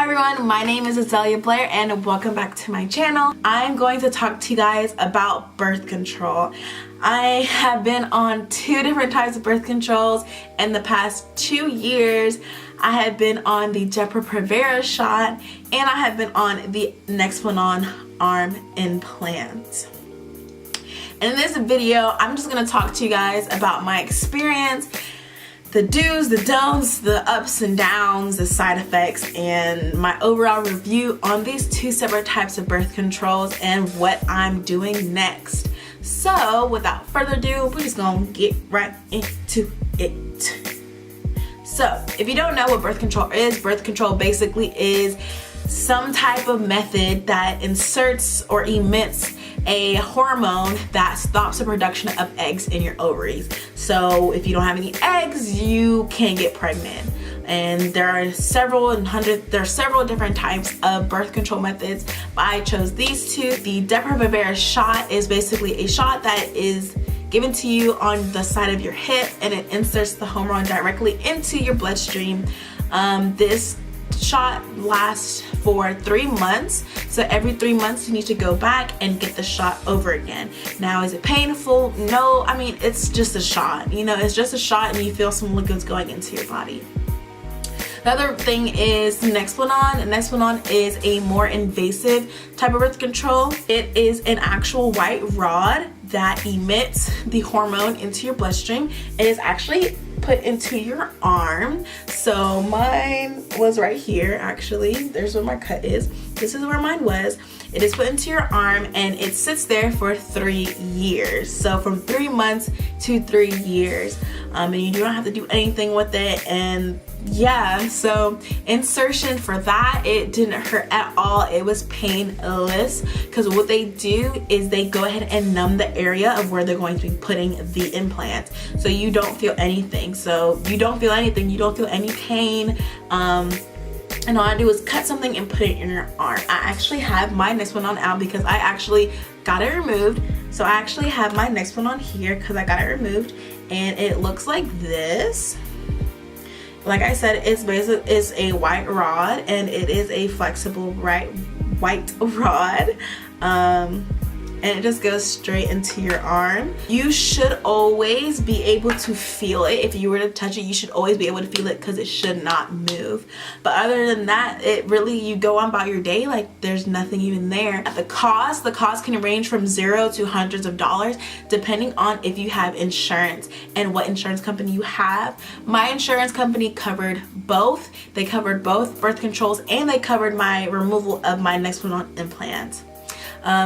Hi everyone, my name is Azalea Blair and welcome back to my channel. I'm going to talk to you guys about birth control. I have been on 2 different types of birth controls in the past 2 years. I have been on the DEPO-PROVERA shot and I have been on the Nexplanon arm implant. In this video, I'm just going to talk to you guys about my experience, the do's, the don'ts, the ups and downs, the side effects, and my overall review on these 2 separate types of birth controls and what I'm doing next. So without further ado, we're just gonna get right into it. So if you don't know what birth control basically is some type of method that inserts or emits a hormone that stops the production of eggs in your ovaries. So if you don't have any eggs, you can't get pregnant. And there are several different types of birth control methods, but I chose these 2. The DEPO-PROVERA shot is basically a shot that is given to you on the side of your hip and it inserts the hormone directly into your bloodstream. This shot lasts for 3 months, so every 3 months you need to go back and get the shot over again. Now, is it painful? No, I mean, it's just a shot, you know, it's just a shot and you feel some liquids going into your body. The other thing is Nexplanon. Nexplanon is a more invasive type of birth control. It is an actual white rod that emits the hormone into your bloodstream. It is actually put into your arm. So mine was right here, actually. There's where my cut is. This is where mine was. It is put into your arm and it sits there for 3 years. So from 3 months to 3 years. And you do not have to do anything with it. And yeah, so insertion for that, it didn't hurt at all. It was painless because what they do is they go ahead and numb the area of where they're going to be putting the implant. So you don't feel anything. So you don't feel anything. You don't feel any pain. And all I do is cut something and put it in your arm. I actually have my Nexplanon out because I actually got it removed. So I actually have my Nexplanon here because I got it removed. And it looks like this. Like I said, it's a white rod and it is a flexible white rod. And it just goes straight into your arm. You should always be able to feel it. If you were to touch it, you should always be able to feel it because it should not move. But other than that, it really, you go on about your day like there's nothing even there. The cost can range from $0 to hundreds of dollars depending on if you have insurance and what insurance company you have. My insurance company covered both. They covered both birth controls and they covered my removal of my Nexplanon implant.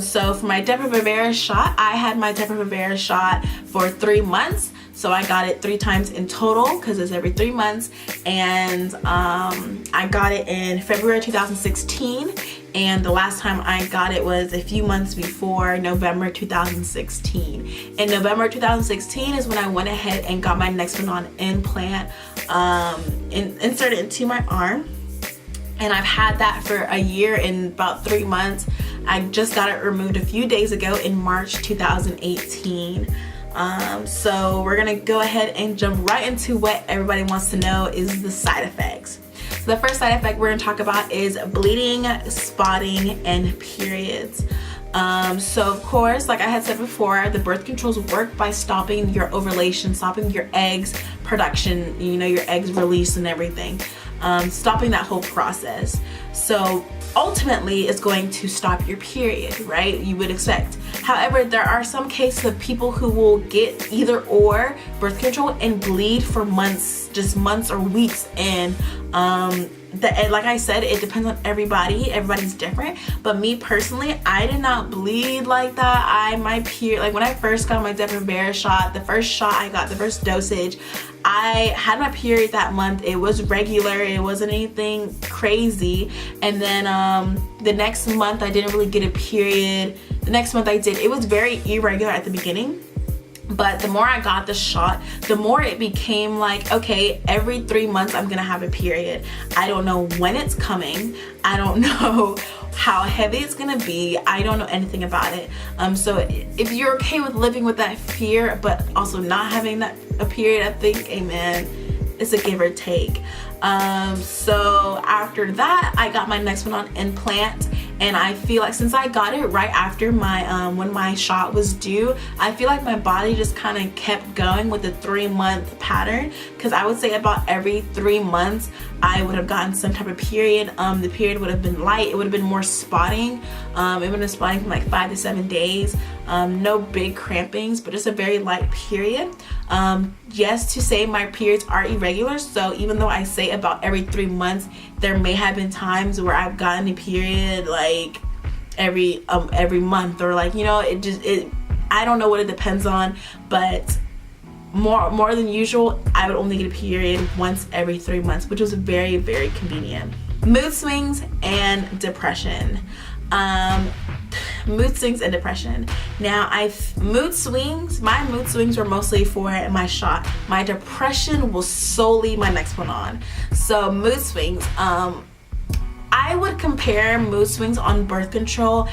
So for my DEPO-PROVERA shot, I had my DEPO-PROVERA shot for 3 months. So I got it 3 times in total because it's every 3 months. And I got it in February 2016. And the last time I got it was a few months before November 2016. In November 2016 is when I went ahead and got my Nexplanon implant inserted into my arm. And I've had that for a year and about 3 months. I just got it removed a few days ago in March 2018. So we're gonna go ahead and jump right into what everybody wants to know is the side effects. So the first side effect we're gonna talk about is bleeding, spotting, and periods. So of course, like I had said before, the birth controls work by stopping your ovulation, stopping your eggs production, you know, your eggs release and everything. Stopping that whole process. So ultimately it's going to stop your period, right? You would expect. However, there are some cases of people who will get either or birth control and bleed for months, just months or weeks. And like I said, it depends on everybody. Everybody's different. But me personally, I did not bleed like that. My period, like when I first got my DEPO-PROVERA shot, the first shot I got, the first dosage, I had my period that month. It was regular. It wasn't anything crazy. And then the next month I didn't really get a period. The next month I did. It was very irregular at the beginning. But the more I got the shot, the more it became like, okay, every 3 months I'm gonna have a period. I don't know when it's coming. I don't know how heavy it's gonna be. I don't know anything about it. So if you're okay with living with that fear, but also not having a period, I think, amen, it's a give or take. So after that, I got my Nexplanon implant, and I feel like since I got it right after my when my shot was due, I feel like my body just kind of kept going with the 3-month pattern, because I would say about every 3 months I would have gotten some type of period. The period would have been light, it would have been more spotting. It would have been spotting from like 5 to 7 days. No big crampings, but just a very light period. Yes, to say my periods are irregular, so even though I say about every 3 months, there may have been times where I've gotten a period like every month, or like, you know, I don't know what it depends on, but more than usual, I would only get a period once every 3 months, which was very, very convenient. Mood swings and depression. Mood swings and depression. Now, my mood swings were mostly for my shot. My depression was solely my Nexplanon. So mood swings, I would compare mood swings on birth control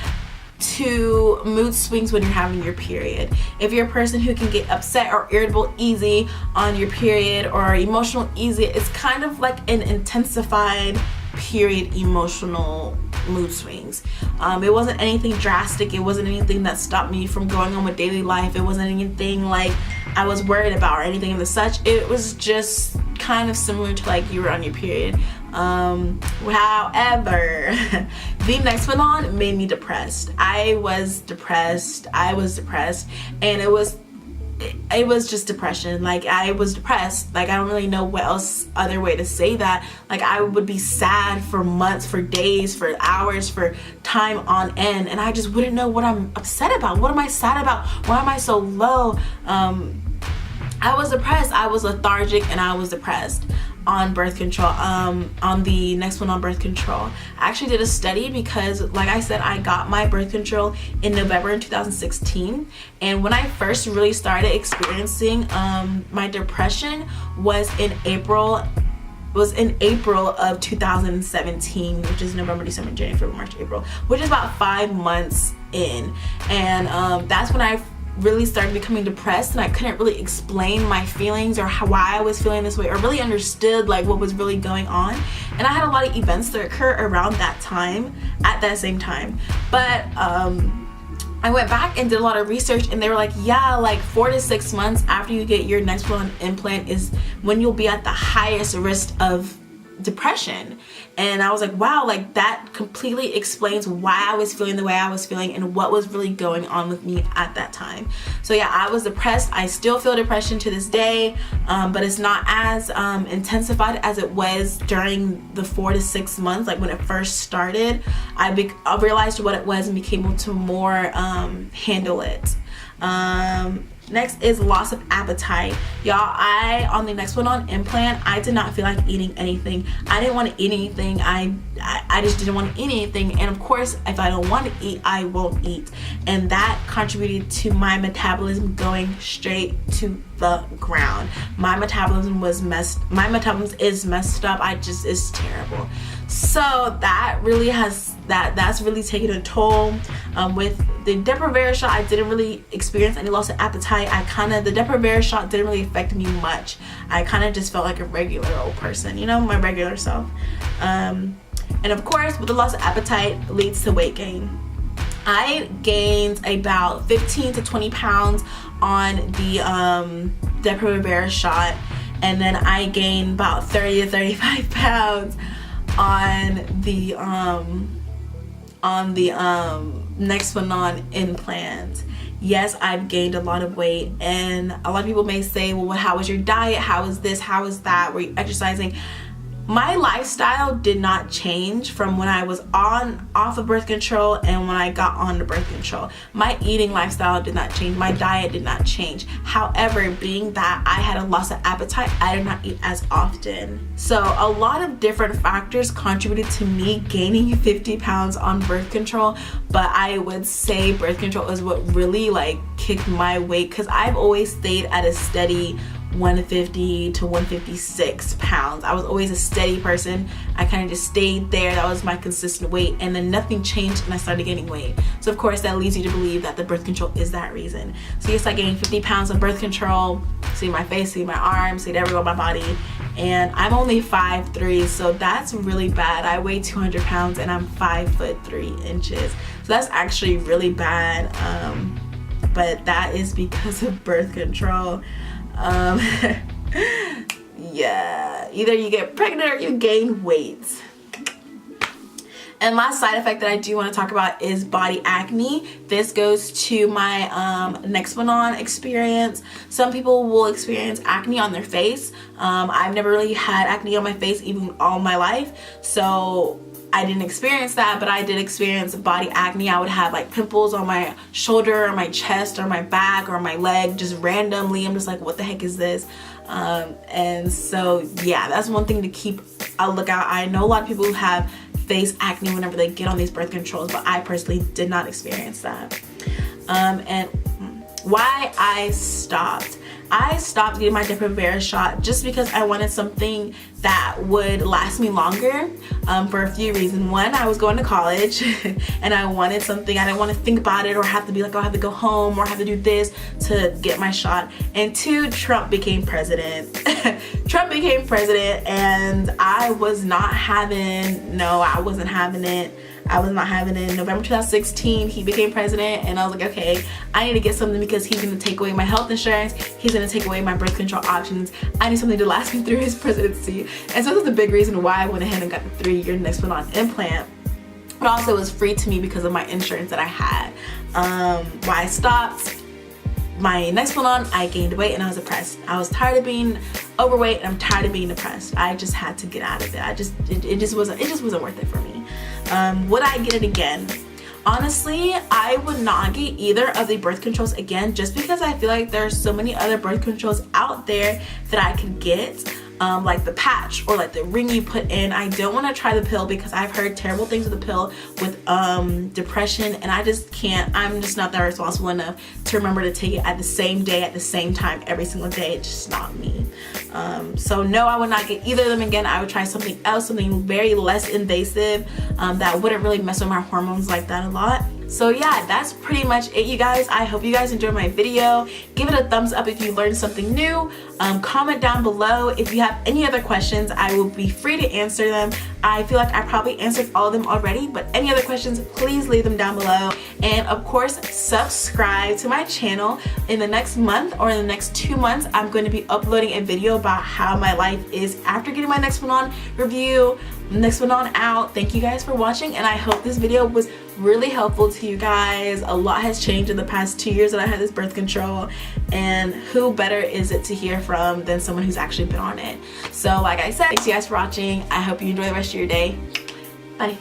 to mood swings when you're having your period. If you're a person who can get upset or irritable easy on your period, or emotional easy, it's kind of like an intensified period emotional mood swings. It wasn't anything drastic, it wasn't anything that stopped me from going on with daily life, it wasn't anything like I was worried about or anything of the such. It was just kind of similar to like you were on your period. However, the Nexplanon made me depressed. I was depressed, and it was just depression. Like, I was depressed. Like, I don't really know what else other way to say that. Like, I would be sad for months, for days, for hours, for time on end, and I just wouldn't know what I'm upset about. What am I sad about? Why am I so low? I was depressed. I was lethargic, and I was depressed on birth control, on the Nexplanon birth control. I actually did a study because, like I said, I got my birth control in November in 2016, and when I first really started experiencing my depression was in April of 2017, which is November, December, January, February, March, April, which is about 5 months in, and that's when I really started becoming depressed, and I couldn't really explain my feelings or why I was feeling this way, or really understood like what was really going on. And I had a lot of events that occur around that time, at that same time. But I went back and did a lot of research, and they were like, yeah, like 4 to 6 months after you get your Nexplanon implant is when you'll be at the highest risk of depression. And I was like, wow, like that completely explains why I was feeling the way I was feeling and what was really going on with me at that time. So yeah, I was depressed. I still feel depression to this day, but it's not as intensified as it was during the 4 to 6 months. Like when it first started, I realized what it was and became able to more handle it. Next is loss of appetite. Y'all, on the Nexplanon implant, I did not feel like eating anything. I didn't want to eat anything. I just didn't want to eat anything. And of course, if I don't want to eat, I won't eat. And that contributed to my metabolism going straight to the ground. My metabolism is messed up. It's terrible. So that really that's really taken a toll. With the DEPO-PROVERA shot, I didn't really experience any loss of appetite. The DEPO-PROVERA shot didn't really affect me much. I kind of just felt like a regular old person, you know, my regular self. And of course, with the loss of appetite leads to weight gain. I gained about 15 to 20 pounds on the DEPO-PROVERA shot, and then I gained about 30 to 35 pounds on the Nexplanon implant. Yes, I've gained a lot of weight, and a lot of people may say, well, how was your diet? How is this? How is that? Were you exercising? My lifestyle did not change from when I was off of birth control and when I got on the birth control. My eating lifestyle did not change. My diet did not change. However, being that I had a loss of appetite, I did not eat as often. So a lot of different factors contributed to me gaining 50 pounds on birth control, but I would say birth control is what really like kicked my weight, because I've always stayed at a steady 150 to 156 pounds. I was always a steady person. I kind of just stayed there. That was my consistent weight, and then nothing changed and I started gaining weight. So of course that leads you to believe that the birth control is that reason. So yes, I gained 50 pounds of birth control. See my face, see my arms, see everywhere on my body, and I'm only 5'3", so that's really bad. I weigh 200 pounds and I'm 5'3". So that's actually really bad, but that is because of birth control. Yeah, either you get pregnant or you gain weight. And last side effect that I do want to talk about is body acne. This goes to my Nexplanon experience. Some people will experience acne on their face. I've never really had acne on my face even all my life, so I didn't experience that, but I did experience body acne. I would have like pimples on my shoulder or my chest or my back or my leg just randomly. I'm just like, what the heck is this? And so yeah, that's one thing to keep a lookout. I know a lot of people who have face acne whenever they get on these birth controls, but I personally did not experience that. And why I stopped getting my DEPO-PROVERA shot just because I wanted something that would last me longer, for a few reasons. One, I was going to college and I wanted something, I didn't want to think about it or have to be like, oh, I have to go home or have to do this to get my shot. And two, Trump became president. Trump became president and I wasn't having it. I was not having it. In November 2016, he became president, and I was like, okay, I need to get something because he's gonna take away my health insurance. He's gonna take away my birth control options. I need something to last me through his presidency. And so that's the big reason why I went ahead and got the 3-year Nexplanon implant. But also it was free to me because of my insurance that I had. Why I stopped my Nexplanon, I gained weight and I was depressed. I was tired of being overweight and I'm tired of being depressed. I just had to get out of it. It just wasn't worth it for me. Would I get it again? Honestly, I would not get either of the birth controls again just because I feel like there are so many other birth controls out there that I could get. Like the patch or like the ring you put in. I don't want to try the pill because I've heard terrible things with the pill with depression, and I just can't. I'm just not that responsible enough to remember to take it at the same day, at the same time, every single day. It's just not me. So no, I would not get either of them again. I would try something else, something very less invasive, that wouldn't really mess with my hormones like that a lot. So yeah, that's pretty much it, you guys. I hope you guys enjoyed my video. Give it a thumbs up if you learned something new. Comment down below if you have any other questions. I will be free to answer them. I feel like I probably answered all of them already, but any other questions, please leave them down below. And of course, subscribe to my channel. In the next month or in the next 2 months, I'm going to be uploading a video about how my life is after getting my Nexplanon review, Nexplanon out. Thank you guys for watching, and I hope this video was really helpful to you guys. A lot has changed in the past 2 years that I had this birth control, and who better is it to hear from than someone who's actually been on it. So like I said, thanks you guys for watching. I hope you enjoy the rest of your day. Bye.